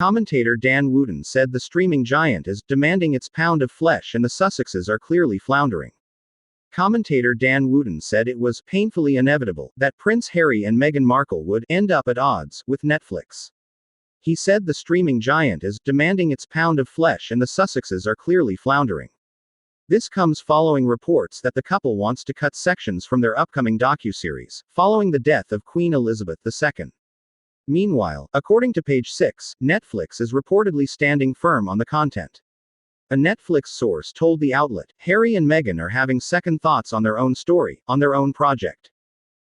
Commentator Dan Wootton said the streaming giant is demanding its pound of flesh and the Sussexes are clearly floundering. Commentator Dan Wootton said it was painfully inevitable that Prince Harry and Meghan Markle would end up at odds with Netflix. He said the streaming giant is demanding its pound of flesh and the Sussexes are clearly floundering. This comes following reports that the couple wants to cut sections from their upcoming docuseries, following the death of Queen Elizabeth II. Meanwhile, according to PageSix, Netflix is reportedly standing firm on the content. A Netflix source told the outlet, Harry and Meghan are having second thoughts on their own story, on their own project.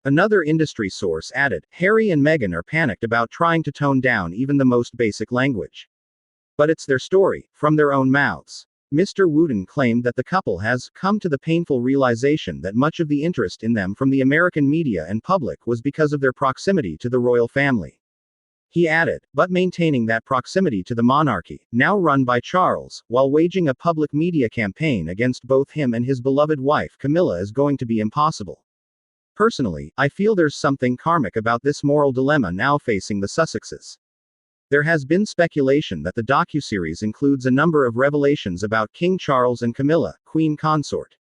Another industry source added, Harry and Meghan are panicked about trying to tone down even the most basic language. But it's their story, from their own mouths. Mr. Wootton claimed that the couple has come to the painful realization that much of the interest in them from the American media and public was because of their proximity to the royal family. He added, but maintaining that proximity to the monarchy, now run by Charles, while waging a public media campaign against both him and his beloved wife Camilla is going to be impossible. Personally, I feel there's something karmic about this moral dilemma now facing the Sussexes. There has been speculation that the docuseries includes a number of revelations about King Charles and Camilla, Queen Consort.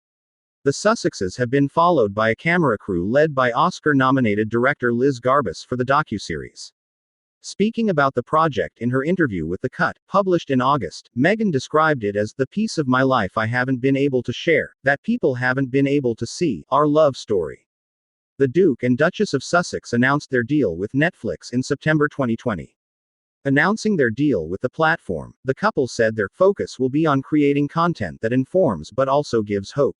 The Sussexes have been followed by a camera crew led by Oscar-nominated director Liz Garbus for the docuseries. Speaking about the project in her interview with The Cut, published in August, Meghan described it as the piece of my life I haven't been able to share, that people haven't been able to see, our love story. The Duke and Duchess of Sussex announced their deal with Netflix in September 2020. Announcing their deal with the platform, the couple said their focus will be on creating content that informs but also gives hope.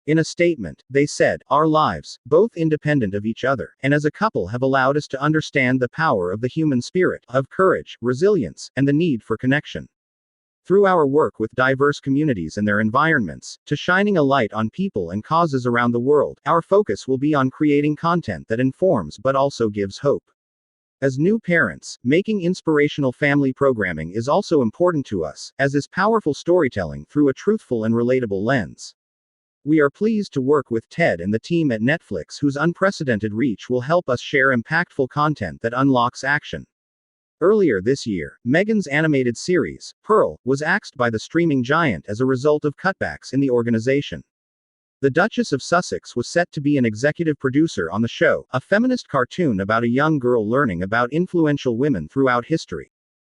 In a statement, they said, our lives, both independent of each other, and as a couple have allowed us to understand the power of the human spirit, of courage, resilience, and the need for connection. Through our work with diverse communities and their environments, to shining a light on people and causes around the world, our focus will be on creating content that informs but also gives hope. As new parents, making inspirational family programming is also important to us, as is powerful storytelling through a truthful and relatable lens. We are pleased to work with Ted and the team at Netflix whose unprecedented reach will help us share impactful content that unlocks action. Earlier this year, Meghan's animated series, Pearl, was axed by the streaming giant as a result of cutbacks in the organization. The Duchess of Sussex was set to be an executive producer on the show, a feminist cartoon about a young girl learning about influential women throughout history.